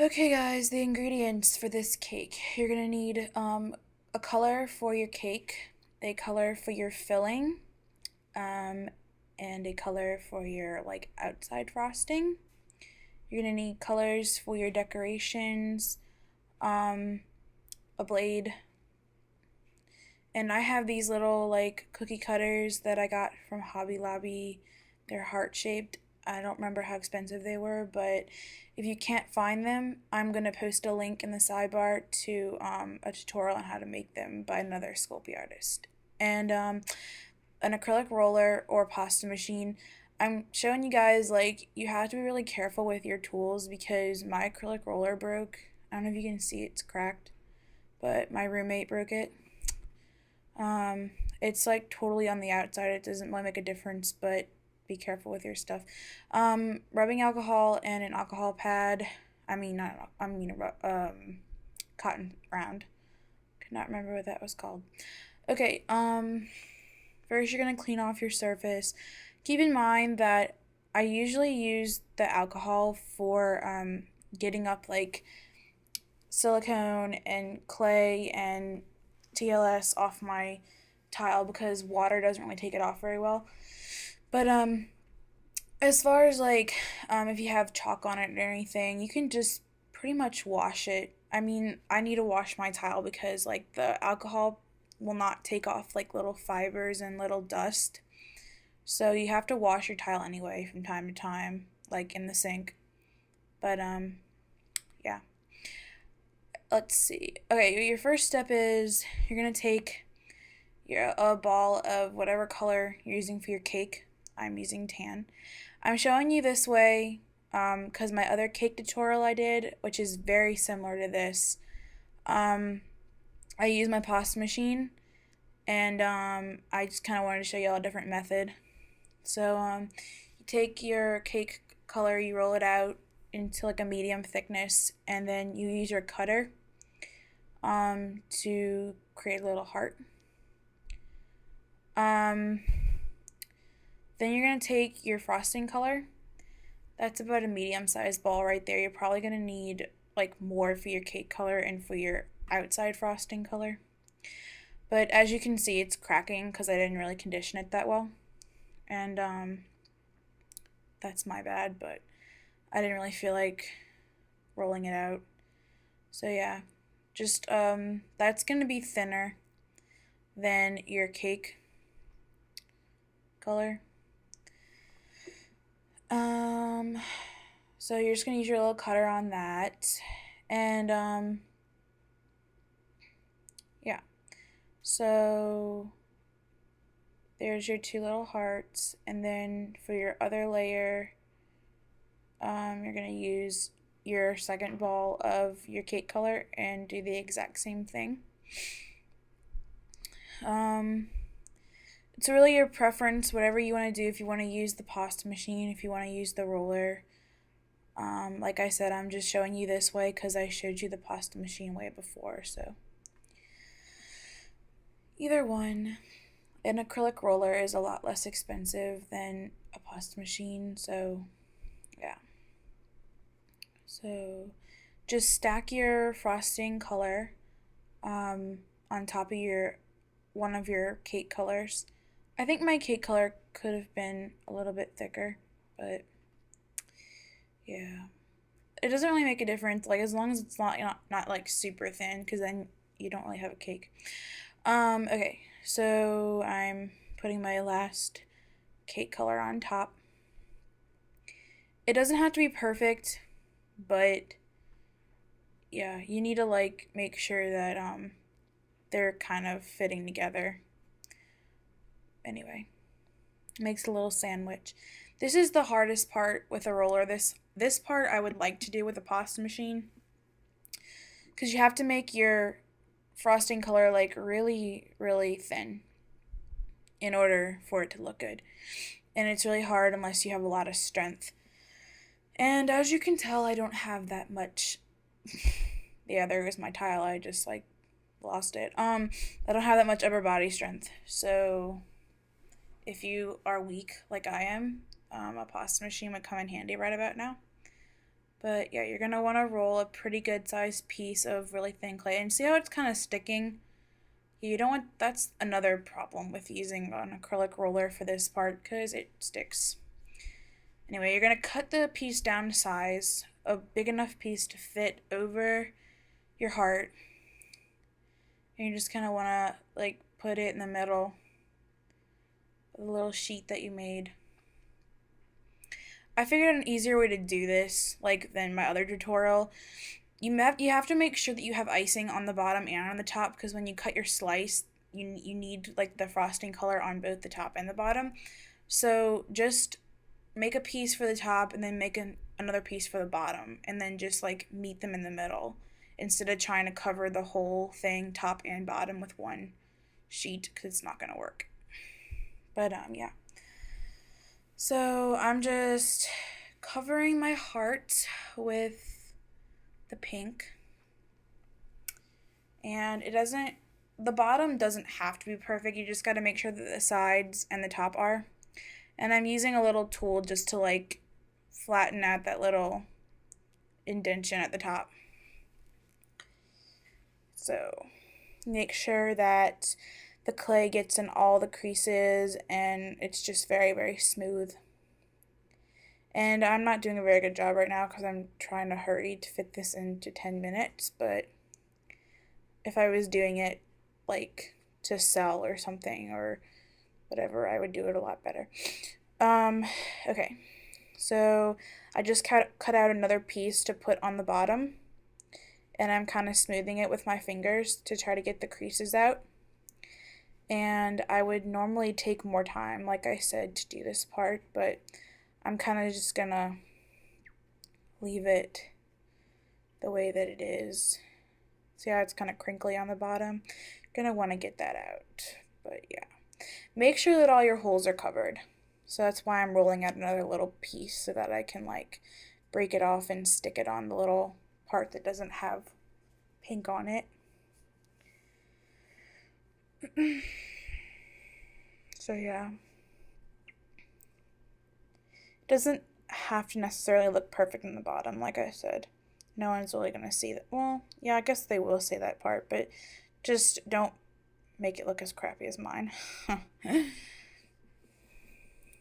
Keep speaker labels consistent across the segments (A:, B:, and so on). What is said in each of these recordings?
A: Okay guys, the ingredients for this cake. You're gonna need a color for your cake, a color for your filling, um, and a color for your like outside frosting. You're gonna need colors for your decorations, um, a blade, and I have these little like cookie cutters that I got from Hobby Lobby. They're heart shaped. I don't remember how expensive they were, but if you can't find them, I'm gonna post a link in the sidebar to a tutorial on how to make them by another Sculpey artist. And an acrylic roller or pasta machine. I'm showing you guys like you have to be really careful with your tools because my acrylic roller broke. I don't know if you can see it's cracked, but my roommate broke it. It's like totally on the outside. It doesn't really make a difference, but be careful with your stuff. Rubbing alcohol and an alcohol pad. I mean, not. I mean, cotton round. Could not remember what that was called. Okay. First you're gonna clean off your surface. Keep in mind that I usually use the alcohol for getting up like silicone and clay and TLS off my tile because water doesn't really take it off very well. But as far as like if you have chalk on it or anything, you can just pretty much wash it. I mean, I need to wash my tile because like the alcohol will not take off like little fibers and little dust. So you have to wash your tile anyway from time to time, like in the sink. But yeah. Let's see. Okay, your first step is you're gonna take a ball of whatever color you're using for your cake. I'm using tan. I'm showing you this way because my other cake tutorial I did, which is very similar to this, I use my pasta machine, and I just kind of wanted to show you all a different method. So you take your cake color, you roll it out into like a medium thickness, and then you use your cutter to create a little heart. Then you're going to take your frosting color. That's about a medium-sized ball right there. You're probably going to need like more for your cake color and for your outside frosting color. But as you can see, it's cracking because I didn't really condition it that well. And that's my bad, but I didn't really feel like rolling it out. So yeah, just that's going to be thinner than your cake color. So you're just gonna use your little cutter on that, and yeah. So there's your two little hearts, and then for your other layer, you're gonna use your second ball of your cake color and do the exact same thing. It's really your preference, whatever you want to do. If you want to use the pasta machine, if you want to use the roller. Like I said, I'm just showing you this way because I showed you the pasta machine way before, so. Either one. An acrylic roller is a lot less expensive than a pasta machine, so yeah. So just stack your frosting color on top of one of your cake colors. I think my cake color could have been a little bit thicker, but yeah. It doesn't really make a difference, like as long as it's not like super thin, because then you don't really have a cake. Okay, so I'm putting my last cake color on top. It doesn't have to be perfect, but yeah, you need to like make sure that they're kind of fitting together. Anyway, makes a little sandwich. This is the hardest part with a roller. This part I would like to do with a pasta machine, because you have to make your frosting color like really, really thin in order for it to look good. And it's really hard unless you have a lot of strength. And as you can tell, I don't have that much. Yeah, there goes my tile. I just like lost it. I don't have that much upper body strength. So if you are weak like I am, a pasta machine would come in handy right about now. But yeah, you're gonna want to roll a pretty good sized piece of really thin clay. And see how it's kind of sticking? You don't want, that's another problem with using an acrylic roller for this part because it sticks. Anyway, you're gonna cut the piece down to size, a big enough piece to fit over your heart. And you just kind of want to like put it in the middle of the little sheet that you made. I figured an easier way to do this, like than my other tutorial. You have to make sure that you have icing on the bottom and on the top because when you cut your slice, you need like the frosting color on both the top and the bottom. So just make a piece for the top and then make another piece for the bottom and then just like meet them in the middle instead of trying to cover the whole thing top and bottom with one sheet because it's not gonna work. But yeah. So I'm just covering my heart with the pink. And the bottom doesn't have to be perfect. You just got to make sure that the sides and the top are. And I'm using a little tool just to like flatten out that little indentation at the top. So make sure that the clay gets in all the creases and it's just very, very smooth. And I'm not doing a very good job right now because I'm trying to hurry to fit this into 10 minutes, but if I was doing it like to sell or something or whatever, I would do it a lot better. Okay. So I just cut out another piece to put on the bottom, and I'm kind of smoothing it with my fingers to try to get the creases out. And I would normally take more time, like I said, to do this part, but I'm kind of just gonna leave it the way that it is. See how it's kind of crinkly on the bottom? You're gonna want to get that out, but yeah. Make sure that all your holes are covered. So that's why I'm rolling out another little piece so that I can like break it off and stick it on the little part that doesn't have pink on it. So yeah. It doesn't have to necessarily look perfect in the bottom, like I said. No one's really going to see that. Well, yeah, I guess they will see that part, but just don't make it look as crappy as mine.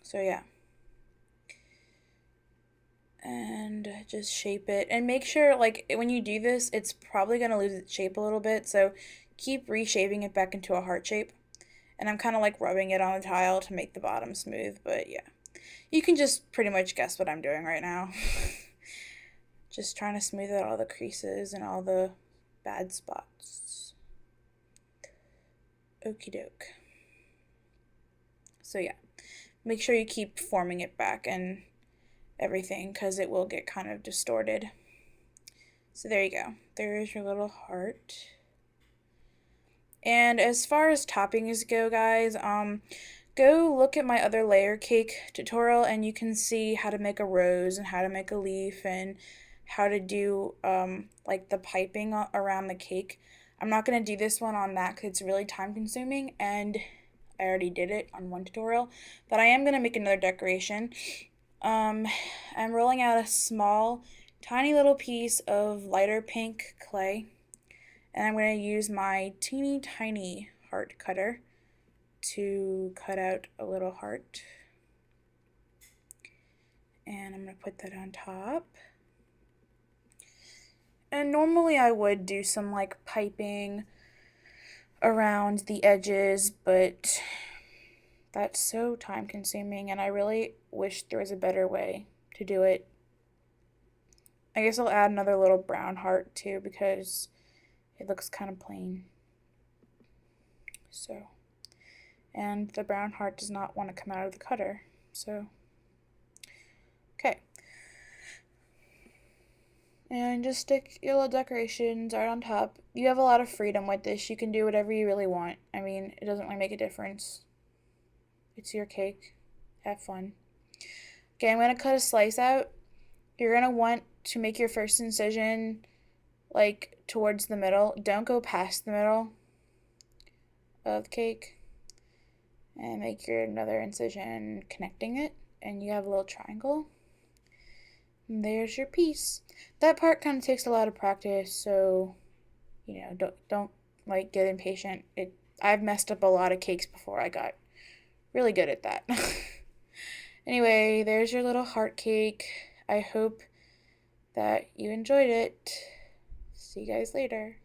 A: So yeah. And just shape it. And make sure, like, when you do this, it's probably going to lose its shape a little bit, so keep reshaping it back into a heart shape. And I'm kind of like rubbing it on the tile to make the bottom smooth, but yeah. You can just pretty much guess what I'm doing right now. Just trying to smooth out all the creases and all the bad spots. Okie doke. So yeah, make sure you keep forming it back and everything because it will get kind of distorted. So there you go. There is your little heart. And as far as toppings go, guys, go look at my other layer cake tutorial and you can see how to make a rose and how to make a leaf and how to do like the piping around the cake. I'm not going to do this one on that because it's really time consuming and I already did it on one tutorial, but I am going to make another decoration. I'm rolling out a small, tiny little piece of lighter pink clay, and I'm going to use my teeny tiny heart cutter to cut out a little heart. And I'm going to put that on top. And normally I would do some like piping around the edges, but that's so time consuming and I really wish there was a better way to do it. I guess I'll add another little brown heart too because it looks kind of plain. So, and the brown heart does not want to come out of the cutter, so okay. And just stick your little decorations right on top. You have a lot of freedom with this. You can do whatever you really want. I mean, it doesn't really make a difference. It's your cake. Have fun. Okay, I'm going to cut a slice out. You're going to want to make your first incision like towards the middle. Don't go past the middle of the cake. And make your another incision connecting it. And you have a little triangle. There's your piece. That part kind of takes a lot of practice, so don't like get impatient. I've messed up a lot of cakes before. I got really good at that. Anyway, there's your little heart cake. I hope that you enjoyed it. See you guys later.